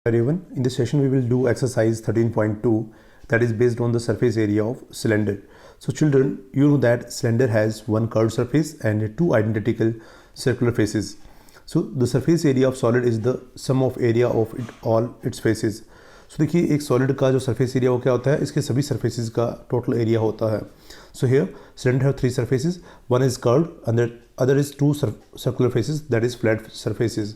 Everyone, in this session we will do exercise 13.2 that is based on the surface area of cylinder. So children, you know that cylinder has one curved surface and two identical circular faces. So the surface area of solid is the sum of area of all its faces. So देखिए एक solid का जो surface area वो क्या होता है, इसके सभी सरफेसेस का टोटल एरिया होता है. So here cylinder have three surfaces, one is curved and other is two circular faces that is flat surfaces.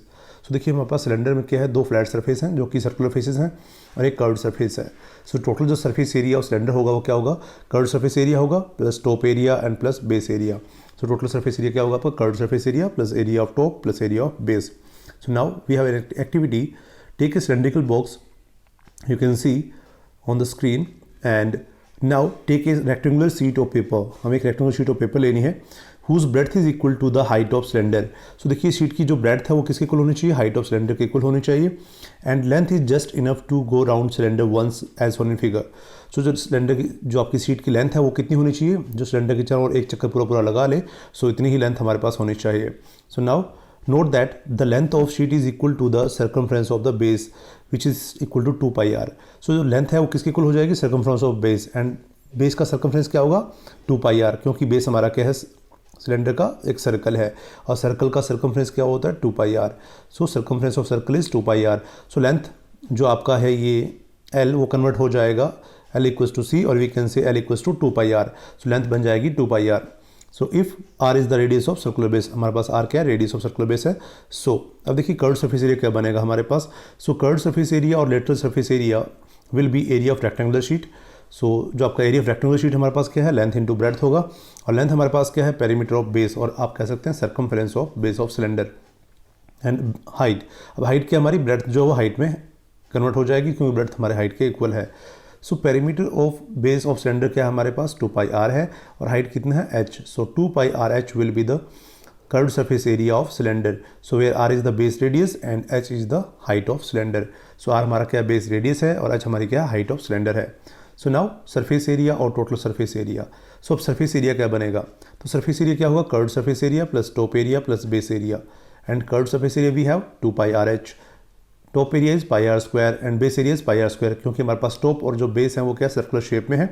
So देखिए हमारे पास सिलेंडर में क्या है, दो फ्लैट सरफेस हैं जो कि सर्कुलर फेसेस हैं और एक कर्व्ड सरफेस है. सो टोटल जो सरफेस एरिया ऑफ सिलेंडर होगा वो क्या होगा, कर्व्ड सरफेस एरिया होगा plus top area and plus base area. So total surface area क्या होगा आपका, curved surface area plus area of top plus area of base. So now we have an activity. Take a cylindrical box you can see on the screen and now take a rectangular sheet of paper. हमें एक rectangular sheet of paper लेनी है whose breadth is equal to the height of cylinder. So देखिए sheet की जो breadth है वो किसके इक्वल होनी चाहिए, height of cylinder के इक्वल होनी चाहिए and length is just enough to go round cylinder once as shown in figure. So जो सिलेंडर की जो आपकी शीट की लेंथ है वो कितनी होनी चाहिए, जो सिलेंडर के चारों ओर एक चक्कर पूरा पूरा लगा ले, सो इतनी ही लेंथ हमारे पास होनी चाहिए. So now note that the length of sheet is equal to the circumference of the base which is equal to 2 pi r. So जो लेंथ है वो किसके इक्वल हो जाएगी, circumference of base, and base का circumference क्या होगा 2 pi r, क्योंकि base हमारा क्या है, सिलेंडर का एक सर्कल है और सर्कल का circumference क्या होता है 2 pi r. So circumference of circle is 2 pi r. So length जो आपका है ये L वो कन्वर्ट हो जाएगा L equals to C और we can say L equals to 2 pi r. So length बन जाएगी 2 pi r. So if R is the radius of circular base, हमारे पास आर क्या है, रेडियस ऑफ सर्कुलर बेस है. सो अब देखिए कर्व्ड सरफेस एरिया क्या बनेगा हमारे पास. सो कर्व्ड सरफेस एरिया और lateral surface area will be area of rectangular sheet. So जो आपका एरिया ऑफ रेक्टेंगुलर शीट हमारे पास क्या है, लेंथ इंटू ब्रेड्थ होगा और लेंथ हमारे पास क्या है, पेरीमीटर ऑफ बेस, और आप कह सकते हैं circumference of base of cylinder. And height, अब हाइट क्या हमारी, ब्रेड्थ जो है वो हाइट में कन्वर्ट हो जाएगी क्योंकि ब्रेड्थ हमारे हाइट के इक्वल है. So perimeter of base of cylinder क्या है हमारे पास 2 pi r है और हाइट कितना है h. So 2 pi r h will be the curved surface area of cylinder. So where r is the base radius and h is the height of cylinder. So r हमारा क्या base radius है और h हमारी क्या height of cylinder है. So now surface area और total surface area. सो अब surface area क्या बनेगा, तो सरफेस एरिया क्या होगा, curved surface area plus top area plus base area. And curved surface area we have 2 pi r h, top area is pi R square and base area is pi R square, क्योंकि हमारे पास top और जो base है वो क्या circular shape में है,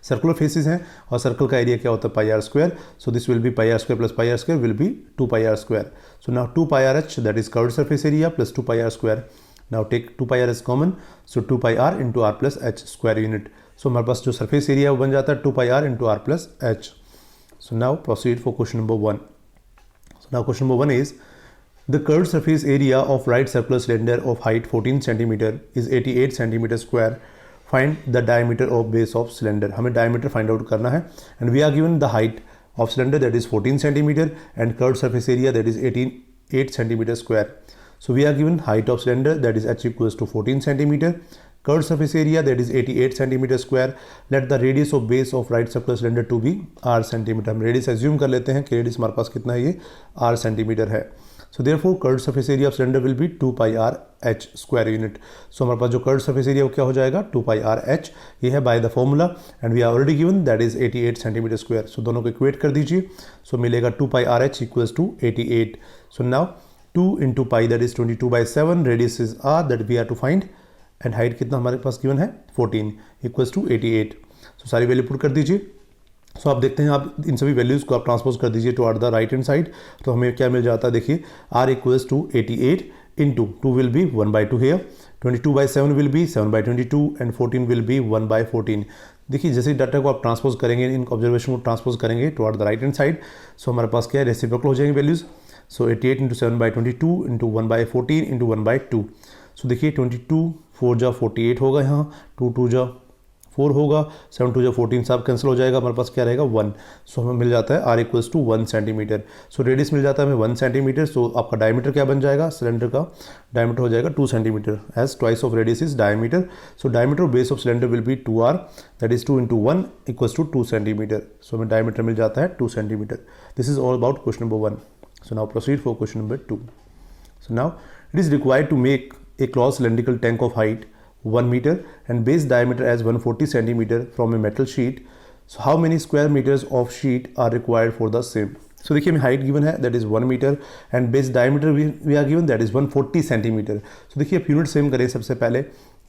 circular faces हैं और सर्कल का एरिया क्या होता है pi R square. So this will be pi R square plus pi R square will be 2 pi r square. So now 2 pi r h that is curved surface area plus 2 pi r square. Now take 2 pi r is common, so 2 pi r into R plus H square unit. So हमारे पास जो surface area वो बन जाता है 2 pi r into R plus H. So now proceed for question number 1. So now question number 1 is the curved surface area of right circular cylinder of height 14 cm is 88 cm square. Find the diameter of base of cylinder. हमें diameter find out करना है and we are given the height of cylinder that is 14 cm and curved surface area that is 88 cm square. So we are given height of cylinder that is h equals to 14 cm, curved surface area that is 88 cm square. Let the radius of base of right circular cylinder to be r cm. हम radius assume कर लेते हैं कि radius हमारे पास कितना है, ये r cm है. So therefore curved surface area of cylinder will be 2 pi r h square unit. So हमारे पास जो curved surface area वो क्या हो जाएगा 2 pi r h, ये है by the formula and we are already given that is 88 cm square. So दोनों को equate कर दीजिए. So मिलेगा 2 pi r h equals to 88. So now 2 into pi that is 22/7, radius is r that we are to find and height कितना हमारे पास given है 14 equals to 88. So सारी value put कर दीजिए. सो आप देखते हैं, आप इन सभी वैल्यूज़ को आप ट्रांसपोज कर दीजिए to our the right hand side, तो हमें क्या मिल जाता है, देखिए r equals to 88 into 2 will be 1/2 here, 22/7 will be 7/22 and 14 will be 1/14. देखिए जैसे डाटा को आप ट्रांसपोज करेंगे, इन ऑब्जर्वेशन को ट्रांसपोज करेंगे to our the right hand side, so हमारे पास क्या है, रेसिप्रोकल हो जाएंगे values. So 88 into 7/22 into 1/14 into 1/2. सो देखिए 22 4 जा 48 होगा, यहाँ 2 2 जा 4 होगा, 7 2 जा 14, सब कैंसिल हो जाएगा, हमारे पास क्या रहेगा 1. सो हमें मिल जाता है r equals to 1 centimetre. So radius मिल जाता है हमें 1 सेंटीमीटर. सो आपका डायमीटर क्या बन जाएगा, सिलेंडर का डायमीटर हो जाएगा 2 centimetre as twice of radius is diameter. So diameter base of cylinder will be 2r that is 2 into 1 equals to 2 centimetre. So हमें डायमीटर मिल जाता है 2 centimetre. This is all about question number 1. So now proceed for question number 2. So now it is required to make a closed cylindrical tank of height 1 meter and base diameter as 140 centimeter from a metal sheet. So how many square meters of sheet are required for the same? So देखिए हमें height given है that is 1 metre and base diameter we are given that is 140 centimetre. So देखिए आप unit same करें, सबसे पहले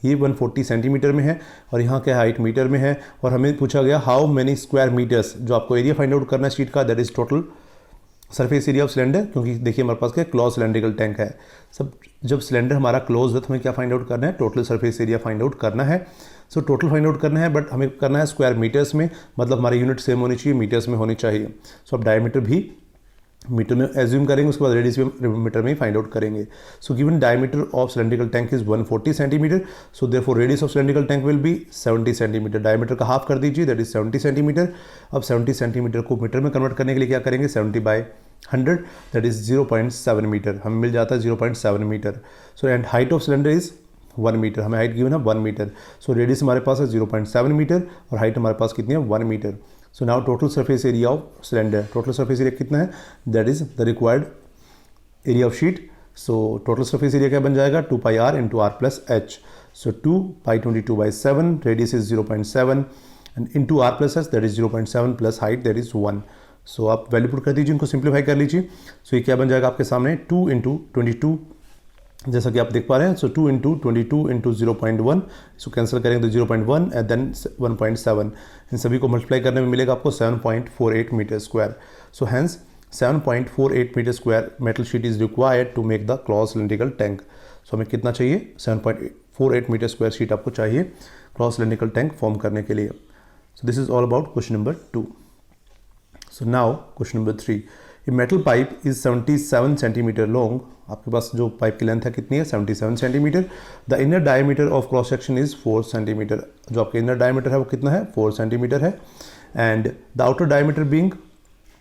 ये 140 centimetre में है और यहाँ क्या हाइट मीटर में है, और हमें पूछा गया हाउ मेनी स्क्वायर मीटर्स, जो आपको एरिया फाइंड आउट करना है शीट का, that is total surface area of cylinder. क्योंकि देखिए हमारे पास क्या क्लोज सिलेंड्रिकल टैंक है, सब जब सिलेंडर हमारा क्लोज है तो हमें क्या फाइंड आउट करना है, total surface area find out करना है। सो टोटल फाइंड आउट करना है, बट हमें करना है स्क्वायर मीटर्स में, मतलब हमारी यूनिट सेम होनी चाहिए, मीटर्स में होनी चाहिए। सो अब डायमीटर भी मीटर में एज्यूम करेंगे, उसके बाद रेडियस भी मीटर में ही फाइंड आउट करेंगे। So given diameter of cylindrical tank is 140 centimetre, so therefore radius of cylindrical tank will be 70 centimetre. Diameter का हाफ कर दीजिए, दैट इज 70 सेंटीमीटर। अब 70 सेंटीमीटर को मीटर में कन्वर्ट करने के लिए क्या करेंगे, 70/100 दैट इज 0.7 मीटर, हमें मिल जाता है 0.7 metre. So and height of cylinder is 1 metre, हमें हाइट गिवन है 1 मीटर। सो रेडियस हमारे पास है 0.7 मीटर और हाइट हमारे पास कितनी है, 1 मीटर। So now total surface area of cylinder, total surface area कितना है, that is the required area of sheet. So total surface area क्या बन जाएगा, 2πr into r plus h। So 2π22/7, radius is 0.7 and into r plus h that is 0.7 plus height that is 1। So आप value put कर दीजिए, इनको simplify कर लीजिए। सो ये क्या बन जाएगा आपके सामने, 2 into 22, जैसा कि आप देख पा रहे हैं। सो 2 into 22 into 0.1, इसको कैंसिल करेंगे तो 0.1 एंड देन 1.7, इन सभी को मल्टीप्लाई करने में मिलेगा आपको 7.48 metre square. So hence 7.48 metre square metal sheet is required to make the closed cylindrical tank. So हमें कितना चाहिए, 7.48 मीटर स्क्वायर शीट आपको चाहिए क्लॉज सिलेंड्रिकल टैंक फॉर्म करने के लिए। So this is all about question number 2। So now question number 3, a metal pipe is 77 centimetre long, आपके पास जो पाइप की लेंथ है कितनी है, 77 centimetre. The inner diameter of cross section is 4 centimetre, जो आपके इनर डायमीटर है वो कितना है, 4 सेंटीमीटर है। And the outer diameter being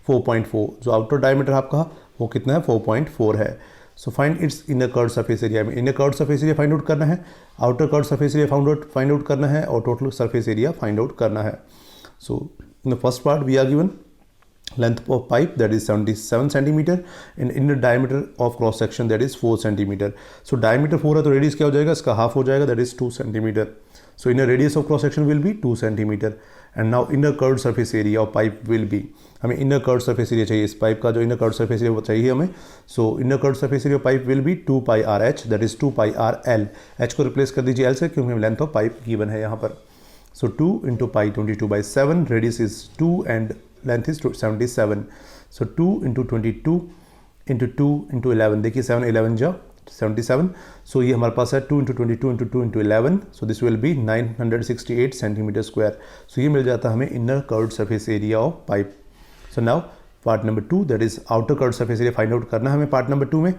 4.4, जो आउटर डायमीटर आपका वो कितना है, 4.4 है। So find its inner curved surface area, में inner curved surface area find out करना है, outer curved surface area find out करना है और total surface area find out करना है। So in the first part we are given length of pipe that is 77 centimeter and inner diameter of cross section that is 4 centimeter. So diameter 4 है तो radius क्या हो जाएगा, इसका half हो जाएगा, that is 2 centimeter. So inner radius of cross section will be 2 centimeter. And now inner curved surface area of pipe will be, हमें inner curved surface area चाहिए, इस पाइप का जो inner curved surface area वो चाहिए हमें। So inner curved surface area of pipe will be 2πrh that is 2πrl, h को replace कर दीजिए l से क्योंकि length of pipe given है यहाँ पर। So 2 into pi 22/7, radius is 2 and length is 77. So 2 into 22 into 2 into 11, देखिए 7 11 जा 77. So ये हमारे पास है 2 into 22 into 2 into 11. So this will be 968 centimeter square. So ये मिल जाता है हमें inner curved surface area of pipe. So now part number 2, that is outer curved surface area find out करना है हमें part number 2 में।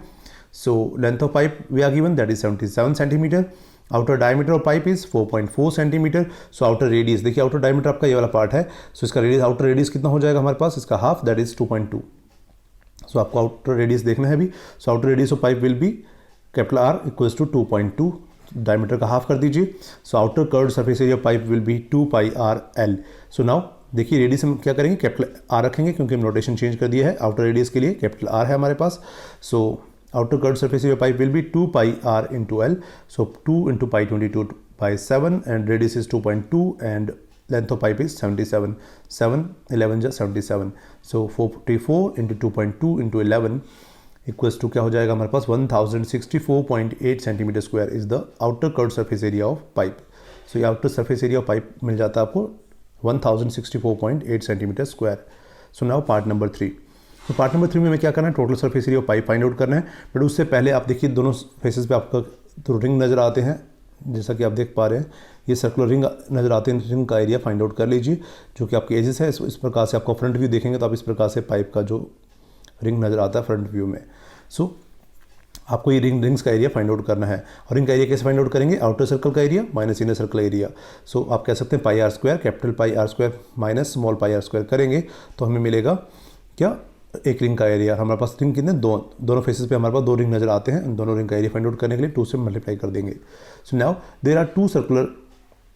So length of pipe we are given that is 77 centimeter. Outer diameter of pipe is 4.4 centimetre. So outer radius, देखिए outer diameter आपका ये वाला part है, सो इसका रेडियस, आउटर रेडियस कितना हो जाएगा हमारे पास, इसका हाफ दैट इज 2.2। सो आपको आउटर रेडियस देखना है अभी। So outer radius of pipe will be capital R equals to 2.2, diameter का हाफ कर दीजिए। So outer curved surface area pipe will be 2πrl। So now देखिए रेडियस हम क्या करेंगे, कैपिटल आर रखेंगे क्योंकि हम नोटेशन चेंज कर दिया है, आउटर रेडियस के लिए कैपिटल आर है हमारे पास। सो outer curved surface area pipe will be 2πr into l. So 2 into pi 22/7 and radius is 2.2 and length of pipe is 77. 7 11 जा 77. So 44 into 2.2 into 11 equals to क्या हो जाएगा हमारे पास 1064.8 centimeter square is the outer curved surface area of pipe. So ये outer surface area of pipe मिल जाता है आपको 1064.8 centimeter square. So now part number 3. तो पार्ट नंबर 3 में हमें क्या करना है, total surface area of pipe find out करना है। बट उससे पहले आप देखिए दोनों फेसेस पे आपका तो रिंग नज़र आते हैं, जैसा कि आप देख पा रहे हैं ये सर्कुलर रिंग नज़र आते हैं, रिंग का एरिया फाइंड आउट कर लीजिए जो कि आपके एजेस है। इस प्रकार से आपको फ्रंट व्यू देखेंगे तो आप इस प्रकार से पाइप का जो रिंग नज़र आता है फ्रंट व्यू में। सो आपको ये रिंग्स का एरिया फाइंड आउट करना है। और रिंग का एरिया कैसे फाइंड आउट करेंगे, आउटर सर्कल का area minus inner circle area. So आप कह सकते हैं pi R square, capital pi R square minus small pi R square करेंगे तो हमें मिलेगा क्या, एक रिंग का एरिया। हमारे पास रिंग कितने, दोनों फेसेस पे हमारे पास 2 रिंग नजर आते हैं, इन दोनों रिंग का एरिया फाइंड आउट करने के लिए 2 से मल्टीप्लाई कर देंगे। So now there are 2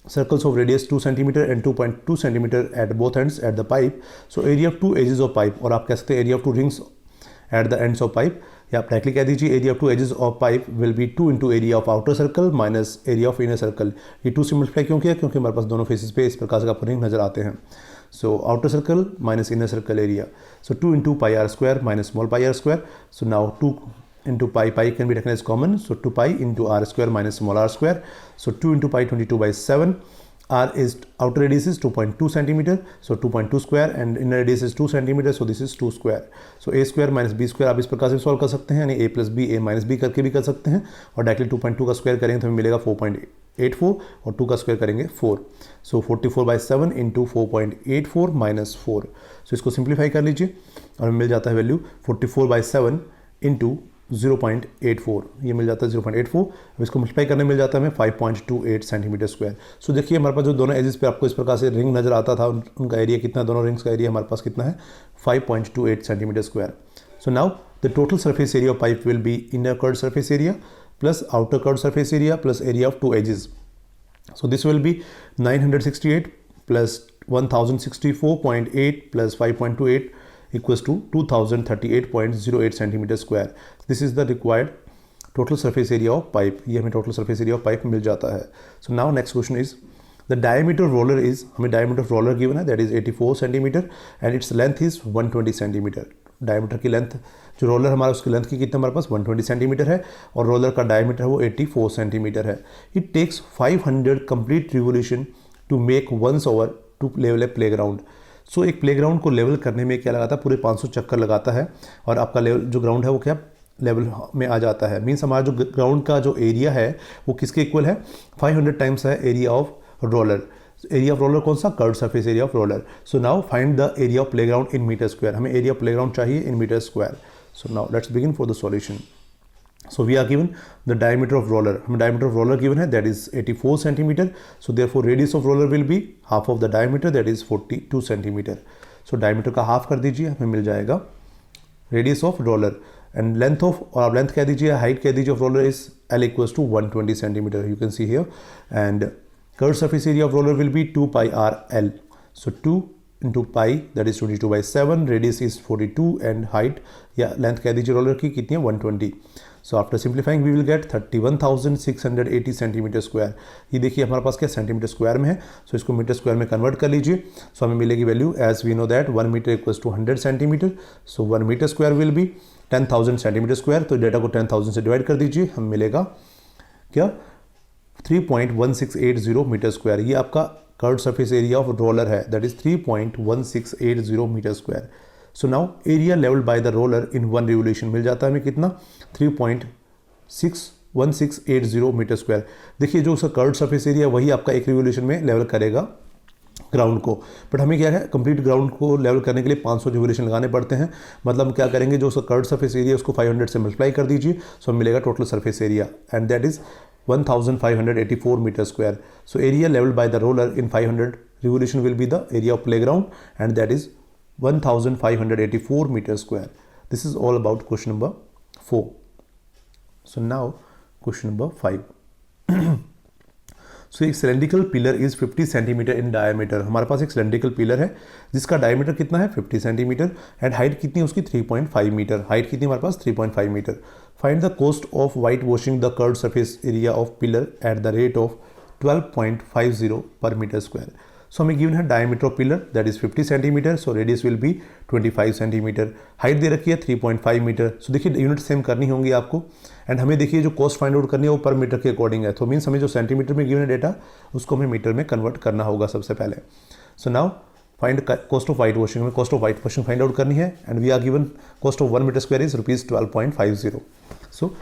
circles of radius 2 cm and 2.2 cm at both ends at the pipe. So area of 2 edges of pipe, और आप कह सकते हैं area of 2 rings at the ends of pipe, या आप directly कह दीजिए area of 2 edges of pipe will be 2 into area of outer circle minus area of inner circle. ये 2 से मल्टीप्लाई क्यों किया, क्योंकि हमारे पास दोनों फेसेस पे इस प्रकार से आपको रिंग नजर आते हैं। So outer circle minus inner circle area. So 2 into pi r square minus small pi r square. So now 2 into pi can be taken as common. So 2 pi into r square minus small r square. So 2 into pi 22 by 7. R is outer radius is 2.2 centimeter, so 2.2 square and inner radius is 2 centimeter, so this is 2 square. So a square minus b square आप इस प्रकार से solve कर सकते हैं, यानी a plus B a minus B करके भी कर सकते हैं, और डायरेक्टली 2.2 का स्क्वायर करेंगे तो हमें मिलेगा 4.84 और 2 का स्क्वायर करेंगे 4. सो 44 बाई 7 इंटू 4.84 माइनस 4. सो इसको सिंप्लीफाई कर लीजिए और हमें मिल जाता है वैल्यू 44 बाई 7 इंटू 0.84, ये मिल जाता है 0.84. अब इसको मल्टीप्लाई करने मिल जाता है हमें 5.28 सेंटीमीटर स्क्वायर. सो देखिए हमारे पास जो दोनों एजेस पे आपको इस प्रकार से रिंग नजर आता था, उनका एरिया कितना, दोनों रिंग्स का एरिया हमारे पास कितना है 5.28 centimetre square. So now the total surface area of pipe will be inner curved surface area plus outer curved surface area plus area of two edges. So this will be 968 plus 1064.8 plus 5.28 equals to 2038.08 centimeter square. This is the required total surface area of pipe. ये हमें total surface area of pipe मिल जाता है. So now next question is the diameter of roller is, हमें diameter of roller given है, that is 84 centimeter and its length is 120 centimeter. diameter की length जो roller हमारा उसकी लेंथ की कितना हमारे पास 120 सेंटीमीटर है और रोलर का डायमीटर है वो 84 सेंटीमीटर है. It takes 500 complete revolution to make once over to level a playground. So एक प्लेग्राउंड को लेवल करने में क्या लगाता है, पूरे 500 चक्कर लगाता है और आपका लेवल जो ग्राउंड है वो क्या लेवल में आ जाता है. मीन्स हमारा जो ग्राउंड का जो एरिया है वो किसके इक्वल है, 500 टाइम्स है area of roller. Area of roller कौन सा, curved surface area of roller. So now find the area of playground in metre square. हमें एरिया ऑफ प्लेग्राउंड चाहिए in metre square. So now let's begin for the solution. So we are given the diameter of roller. हमें diameter of roller given है, that is 84 centimeter. So therefore radius of roller will be half of the diameter, that is 42 centimeter. So diameter का half कर दीजिए, हमें मिल जाएगा radius of roller. And length of, और आप length कह दीजिए, height कह दीजिए of roller is L equals to 120 centimeter. You can see here. And curved surface area of roller will be 2 pi r L. So 2 into pi, that is 22 by 7. Radius is 42 and height या length कह दीजिए roller की कितनी है 120. So after simplifying we will get 31,680 centimetre square. ये देखिए हमारे पास क्या सेंटीमीटर स्क्वायर में है. सो इसको मीटर स्क्वायर में कन्वर्ट कर लीजिए. सो हमें मिलेगी value as we know that 1 metre equals to 100 centimetre. So 1 metre square will be 10,000 centimetre square. तो डेटा को 10,000 से डिवाइड कर दीजिए, हम मिलेगा क्या 3.1680 मीटर स्क्वायर. ये आपका curved surface area of roller है, that is 3.1680 metre square. So now area levelled by the roller in one revolution मिल जाता है हमें कितना 3.1680 मीटर स्क्वायर. देखिए जो उसका कर्व्ड सरफेस एरिया वही आपका एक रिवोल्यूशन में लेवल करेगा ग्राउंड को, बट हमें क्या है कंप्लीट ग्राउंड को लेवल करने के लिए 500 रिवोल्यूशन लगाने पड़ते हैं. मतलब हम क्या करेंगे, जो उसका कर्व्ड सरफेस एरिया उसको 500 से मल्टीप्लाई कर दीजिए. सो हमें मिलेगा total surface area and that is 1584 metre square. So area levelled by the roller in 500 revolution will be the area of playground and that is 1584 meter square. This is all about question number 4. So now question number 5. So एक cylindrical pillar is 50 centimeter in diameter. हमारे पास एक cylindrical pillar है जिसका diameter कितना है 50 centimeter and height कितनी है उसकी 3.5 meter. height कितनी हमारे पास 3.5 meter. Find the cost of whitewashing the curved surface area of pillar at the rate of 12.50 per meter square. सो हमें गिवन है diameter of pillar that is 50 centimetre. So radius will be 25 centimetre. Height दे रखी है 3.5 metre. सो देखिए unit same करनी होंगी आपको and हमें देखिए जो कॉस्ट फाइंड आउट करनी है वो पर मीटर के अकॉर्डिंग है. तो मीन्स हमें जो सेंटीमीटर में गिवन है डेटा उसको हमें मीटर में कन्वर्ट करना होगा सबसे पहले. So now find cost of white washing. में cost of white washing find out करनी है and we are given cost of 1 metre square is ₹12.50. So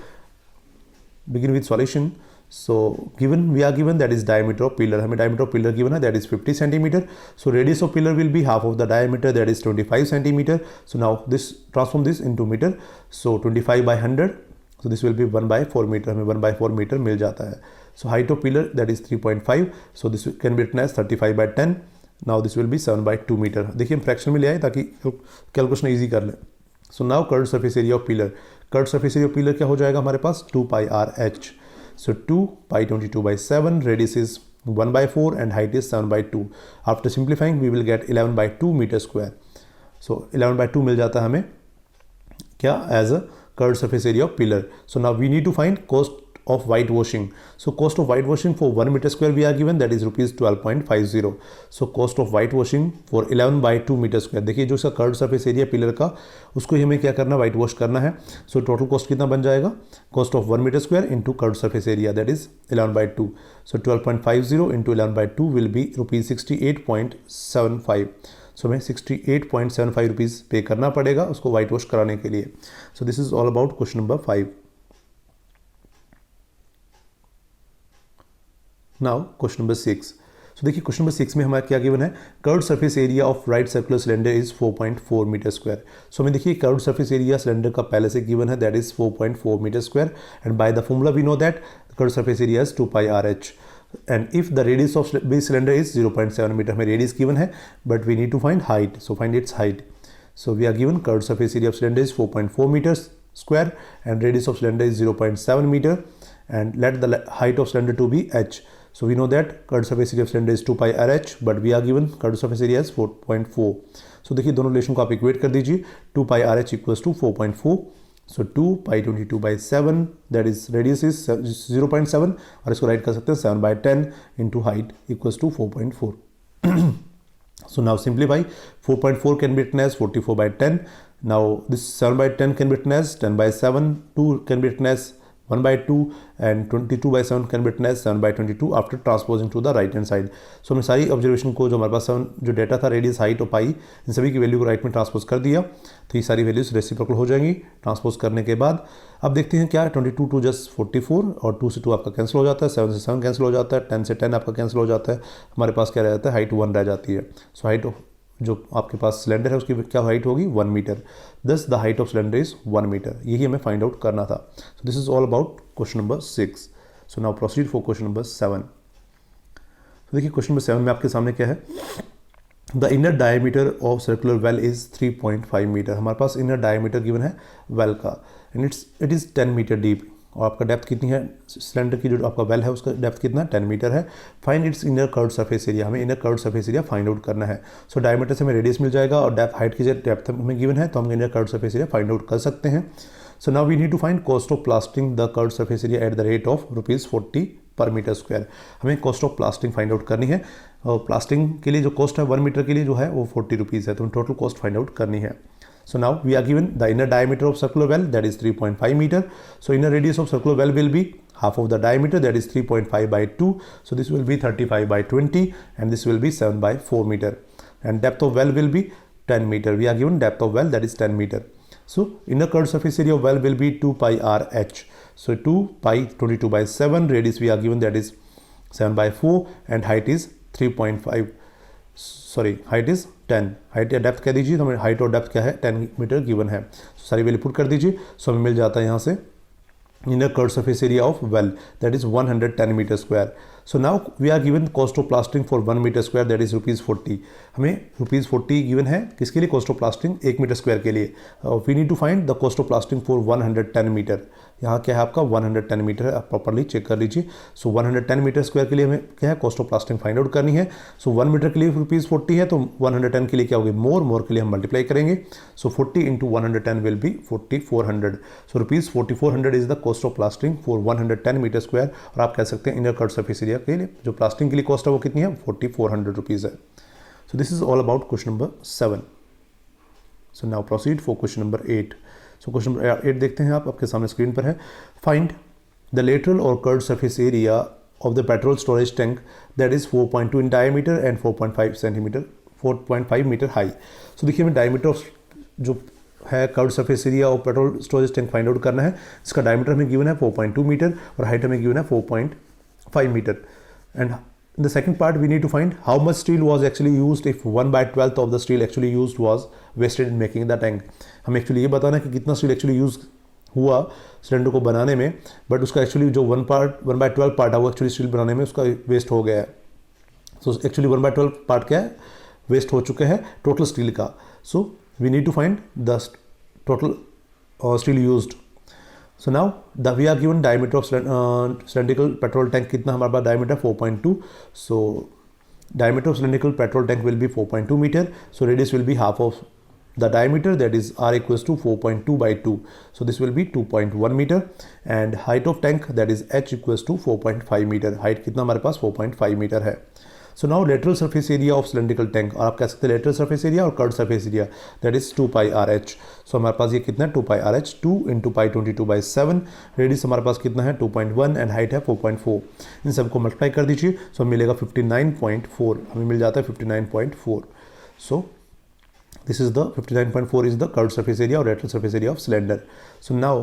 begin with solution. So we are given that is diameter of pillar. हमें diameter of pillar given है that is 50 centimeter. So radius of pillar will be half of the diameter, that is 25 centimeter. So now this transform this into meter. So 25 by 100. So this will be 1 by 4 meter. हमें 1 by 4 meter मिल जाता है. So height of pillar that is 3.5. So this can be written as 35 by 10. Now this will be 7 by 2 meter. देखिए हम fraction में ले आए ताकि calculation easy कर लें. So now curved surface area of pillar. Curved surface area of pillar क्या हो जाएगा हमारे पास 2 pi r h. So 2 pi 22 by 7, radius is 1 by 4 and height is 7 by 2. After simplifying we will get 11 by 2 meter square. So 11 by 2 मिल जाता है हमें क्या as a curved surface area of pillar. So now we need to find cost of white washing. So cost of white washing for 1 meter square we are given, that is rupees 12.50. So cost of white washing for 11 by 2 meter square. देखिए जो इसका curve surface area pillar का, उसको ही हमें क्या करना है, white wash करना है. सो टोटल कॉस्ट कितना बन जाएगा, cost of 1 meter square into curve surface area, that is 11 by 2. So 12.50 into 11 by 2 will B rupees 68.75. सो हमें 68.75 रुपीज़ पे करना पड़ेगा उसको वाइट वॉश कराने के लिए. So this is all about question number 5. Now question number 6. So देखिए question number 6 में हमारा क्या गिवन है, curved surface area of right circular cylinder is 4.4 metre square. So हमें देखिए कर्व्ड सरफेस एरिया सिलेंडर का पहले से गिवन है, that is 4.4 metre square, and by the formula we know that curved surface area is 2 pi RH. And if the radius of base cylinder is 0.7 meter, हमें radius given है, but we need to find height, so find its height. So we are given curved surface area of cylinder is 4.4 meters square and radius of cylinder is 0.7 meter, and let the height of cylinder to be h. So we know that curved surface area of cylinder is 2 pi RH, but we are given curved surface area is 4.4. So देखिए दोनों relation को आप equate कर दीजिए, 2 pi RH equals to 4.4. So 2 pi 22 by 7, that is radius is 0.7, और इसको right कर सकते हैं 7 by 10 into height equals to 4.4. So now simplify, 4.4 can be written as 44 by 10. Now this 7 by 10 can be written as 10 by 7, 2 can be written as 1 by 2, and 22 by 7 can be written as 7 by 22 after transposing to the right hand side. So हमने सारी observation को, जो हमारे पास जो data था, radius, height और पाई, इन सभी की वैल्यू को राइट में ट्रांसपोज कर दिया, तो ये सारी वैल्यूज रेसिप्रोकल हो जाएंगी ट्रांसपोज करने के बाद. अब देखते हैं क्या, 22 टू जस्ट 44, और 2 से 2 आपका कैंसिल हो जाता है, 7 से 7 कैंसिल हो जाता है, 10 से 10 आपका कैंसिल हो जाता है, हमारे पास क्या रह जाता है, हाइट 1 रह जाती है. सो हाइट जो आपके पास सिलेंडर है उसकी क्या हाइट होगी, 1 metre. Thus the height of cylinder is 1 metre. यही हमें फाइंड आउट करना था. So this is all about question number 6. So now proceed for question number 7. तो देखिए क्वेश्चन नंबर 7 में आपके सामने क्या है, the inner diameter of circular well is 3.5 metre. हमारे पास इनर डायमीटर गिवन है वेल का, and it is 10 metre deep, और आपका डेप्थ कितनी है, सिलेंडर की जो आपका वेल है उसका डेप्थ कितना, 10 मीटर है. Find its inner curved surface area, हमें inner curved surface area find out करना है. सो डायमीटर से हमें रेडियस मिल जाएगा, और डेप्थ, हाइट की जो डेप्थ हमें गिवन है, तो हम inner curved surface area find out कर सकते हैं. So now we need to find cost of plastering the curved surface area at the rate of ₹40 per metre square. हमें cost of plastering find out करनी है, और plastering के लिए जो कॉस्ट है 1 मीटर के लिए जो है वो 40 रुपीज़ है, तो टोटल कॉस्ट फाइंड आउट करनी है. So now we are given the inner diameter of circular well, that is 3.5 meter. So inner radius of circular well will be half of the diameter, that is 3.5 by 2. So this will be 35 by 20, and this will be 7 by 4 meter. And depth of well will be 10 meter. We are given depth of well, that is 10 meter. So inner curved surface area of well will be 2 pi RH. So 2 pi 22 by 7, radius we are given, that is 7 by 4, and height is 3.5. Sorry height is 10. Height या depth कह दीजिए, तो हमें height और depth क्या है, 10 metre given है. सारी वैल्यू पुट कर दीजिए. सो हमें मिल जाता है यहाँ से inner curved surface area of well, that is 110 meter square. So now we are given cost of plastering for 1 meter square, that is ₹40. हमें ₹40 given है किसके लिए, cost of plastering 1 metre square के लिए. We need to find the cost of plastering for 110 metre. यहाँ क्या है आपका 110 मीटर है, आप प्रॉपरली चेक कर लीजिए. सो 110 मीटर स्क्वायर के लिए हमें क्या है, cost of plastering find out करनी है. सो 1 मीटर के लिए ₹40 है, तो 110 के लिए क्या होगी, मोर के लिए हम मल्टीप्लाई करेंगे. So 40 into 110 will be 4400. So ₹4400 is the cost of plastering for 110 metre square. और आप कह सकते हैं इनर कर्व्ड सरफेस एरिया के लिए जो प्लास्टिंग के लिए कॉस्ट है वो कितनी है, ₹4400 है. So this is all about question number 7. So now proceed for question number 8. So question number 8 देखते हैं, आप आपके सामने स्क्रीन पर है. फाइंड द लेटरल और curved surface area of the petrol storage tank that is 4.2 in diameter and 4.5 metre high. So देखिए हमें डायमीटर ऑफ जो है कर्व्ड सरफेस एरिया और petrol storage tank find out करना है. इसका डायमीटर हमें गिवन है 4.2 मीटर और हाइट हमें गिवन है 4.5 metre. And in the second part we need to find how much steel was actually used if 1/12 of the steel actually used was wasted in making the tank. हमें actually ये बताना है कि कितना steel actually use हुआ cylinder को बनाने में, बट उसका एक्चुअली जो 1/12 पार्ट है वो एक्चुअली स्टील बनाने में उसका वेस्ट हो गया है. सो एक्चुअली 1/12 पार्ट क्या है, वेस्ट हो चुके हैं टोटल स्टील का. So we need to find the total steel used. So now we are given diameter of cylindrical petrol tank कितना हमारे पास diameter 4.2. So diameter of cylindrical petrol tank will be 4.2 meter. So radius will be half of the diameter, that is r equals to 4.2 by 2, so this will be 2.1 meter, and height of tank, that is h equals to 4.5 meter. height कितना हमारे पास 4.5 metre है. So now lateral surface area of cylindrical tank, और आप कह सकते हैं lateral surface area और curved surface area, that is 2 pi RH. So हमारे पास ये कितना है 2 pi RH, 2 into pi 22/7, radius हमारे पास कितना है 2.1 एंड हाइट है 4.4. इन सबको मल्टीप्लाई कर दीजिए, सो मिलेगा 59.4, हमें मिल जाता है 59.4. सो this is the 59.4 is the curved surface area or lateral surface area of cylinder. So now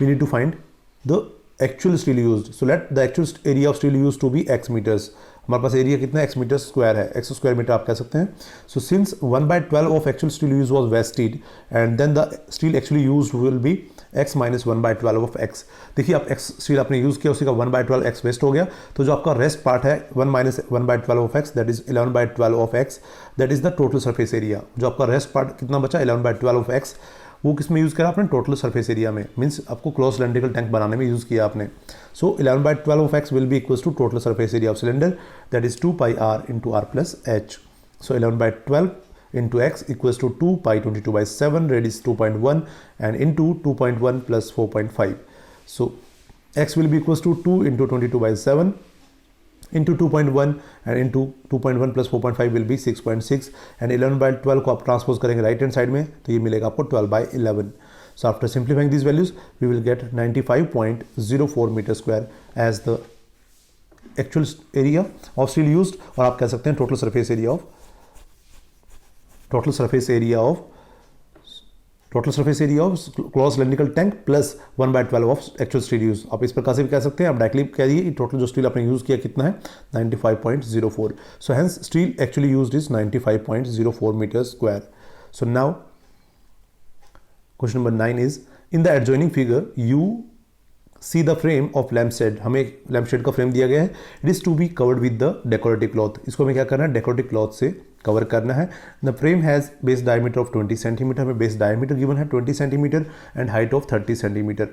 we need to find the actual steel used. So let the actual area of steel used to be x meters. हमारे पास एरिया कितना x metre square है, x square metre आप कह सकते हैं. So since 1/12 of actual steel use was wasted and then the steel actually used will be x minus 1/12 of x. देखिए आप x स्टील आपने यूज किया, उसी का 1/12 x वेस्ट हो गया, तो जो आपका रेस्ट पार्ट है 1 minus 1/12 of x, that is 11/12 of x, that is the total surface area. जो आपका रेस्ट पार्ट कितना बचा 11/12 ऑफ x, वो किस में यूज़ करा आपने, टोटल सरफेस एरिया में, मीन्स आपको क्लोज सिलेंड्रिकल टैंक बनाने में यूज़ किया आपने. So 11/12 of x will be equals to total surface area of cylinder, that is 2 pi r into r plus h. So 11/12 into x equals to 2 pi 22/7, radius 2.1 and into 2.1 plus 4.5. So x will be equals to 2 into 22/7 into 2.1 and into 2.1 plus 4.5 will be 6.6, and 11/12 को आप transpose करेंगे right hand side में, तो ये मिलेगा आपको 12/11. So after simplifying these values, we will get 95.04 meter square as the actual area of steel used, और आप कह सकते हैं total surface area of closed cylindrical tank plus 1/12 of actual steel use. आप इस प्रकार से भी कह सकते हैं, आप डायरेक्टली कह दिए टोटल जो स्टील आपने यूज किया कितना है 95.04. So hence steel actually used is 95.04 metre square. So now question number 9 is in the adjoining figure you see the frame of lampshade. हमें लैम्पशेड का फ्रेम दिया गया है, it is to be covered with the decorative cloth. इसको हमें क्या करना है, डेकोरेटिव क्लॉथ से कवर करना है. The frame has base diameter of 20 centimetre, हमें बेस डायमीटर गिवन है 20 centimetre and height of 30 centimetre,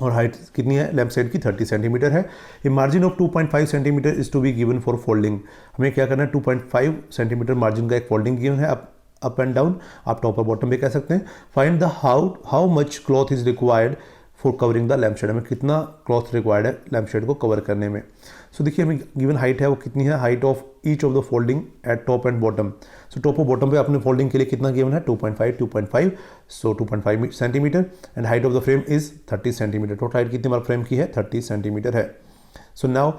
और हाइट कितनी है लैम्पशेड की 30 सेंटीमीटर है. A margin of 2.5 centimetre is to be given for folding. हमें क्या करना है 2.5 सेंटीमीटर मार्जिन का एक फोल्डिंग गिवन है, अप एंड डाउन, आप टॉप और बॉटम भी कह सकते हैं. Find the how much cloth is required for covering the lampshade. हमें कितना क्लॉथ रिक्वायर्ड है लैम्पशेड को कवर करने में. सो देखिए हमें गिवन हाइट है वो कितनी है, height of each of the folding eight top and bottom. So top और बॉटम पे अपने फोल्डिंग के लिए कितना गिवन है 2.5, सो 2.5 centimetre, and height of the frame is 30 centimetre. Total height कितनी हमारे फ्रेम की है 30 सेंटीमीटर है. सो नाउ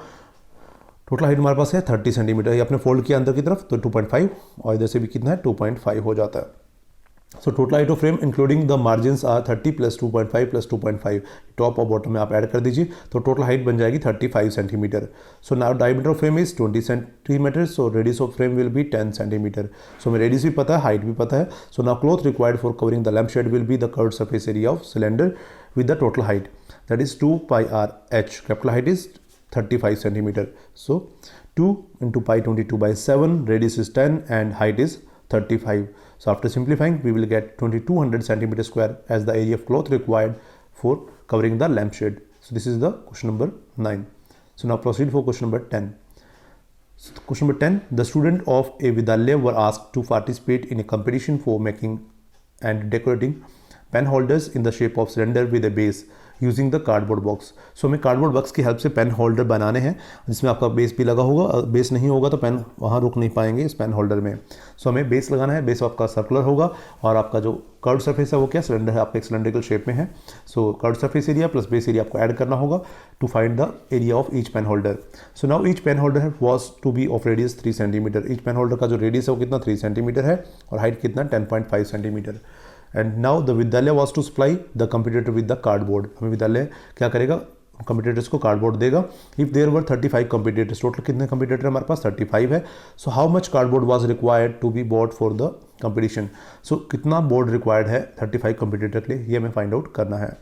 टोटल हाइट हमारे पास है 30 सेंटीमीटर, ये अपने फोल्ड किया अंदर की तरफ तो 2.5, और इधर से भी कितना है 2.5 हो जाता है. So total height of frame including the margin are 30 plus 2.5 plus 2.5, top और बॉटम में आप ऐड कर दीजिए तो टोटल हाइट बन जाएगी 35 centimetre. So now diameter of frame is 20 centimetre, so radius of frame will be 10 centimetre. So हमें radius भी पता है, हाइट भी पता है. So now cloth required for covering the lampshade will be the curved surface area of cylinder with the total height, that is 2 pi r h. Capital height is 35 centimetre. So 2 into pi 22/7, radius is 10 and height is 35. So after simplifying we will get 2200 centimeter square as the area of cloth required for covering the lampshade. So this is the question number 9. So now proceed for question number 10. So question number 10, the student of a Vidyalaya were asked to participate in a competition for making and decorating pen holders in the shape of cylinder with a base using the cardboard box. So हमें cardboard box की help से pen holder बनाने हैं जिसमें आपका base भी लगा होगा. बेस नहीं होगा तो पेन वहाँ रुक नहीं पाएंगे इस पेन होल्डर में. सो हमें बेस लगाना है, बेस आपका सर्कुलर होगा और आपका जो कर्व सरफेस है वो क्या सिलेंडर है, आपका एक सिलेंड्रिकल शेप में है. So curve surface area plus base area आपको ऐड करना होगा to find the area of each pen holder. So now each pen holder was to be of radius 3 centimetre. Each pen holder का जो radius है वो कितना 3 centimetre है और हाइट कितना 10.5 centimetre. And now the Vidyalaya was to supply the computer with the cardboard. हमें विद्यालय क्या करेगा, कंप्यूटर्स को कार्डबोर्ड देगा. If there were 35 computers, total कितने कंप्यूटर हमारे पास 35 है. So how much cardboard was required to be bought for the competition. So कितना बोर्ड रिक्वायर्ड है 35 कंप्यूटर के लिए, ये हमें फाइंड आउट करना है.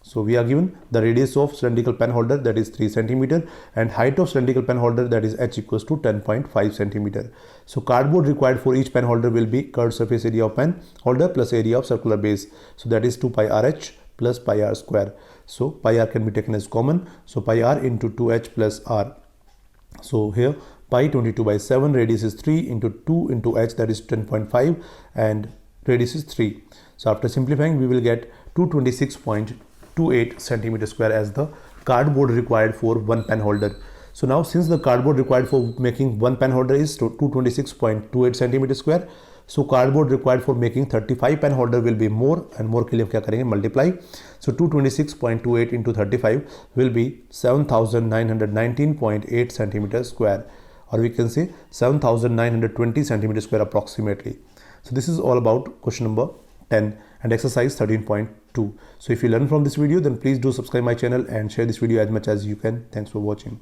So we are given the radius of cylindrical pen holder, that is 3 centimeter, and height of cylindrical pen holder, that is h equals to 10.5 centimeter. So cardboard required for each pen holder will be curved surface area of pen holder plus area of circular base. So that is 2 pi rh plus pi r square. So pi r can be taken as common. So pi r into 2h plus r. So here pi 22/7, radius is 3 into 2 into h, that is 10.5, and radius is 3. So after simplifying, we will get 226.28 centimeter square as the cardboard required for one pen holder. So now since the cardboard required for making one pen holder is 226.28 centimeter square, so cardboard required for making 35 pen holder will be more, and more के लिए हम क्या करेंगे, multiply. So 226.28 into 35 will be 7919.8 centimeter square, or we can say 7920 centimeter square approximately. So this is all about question number 10 and exercise 13.2. So if you learn from this video, then please do subscribe my channel and share this video as much as you can. Thanks for watching.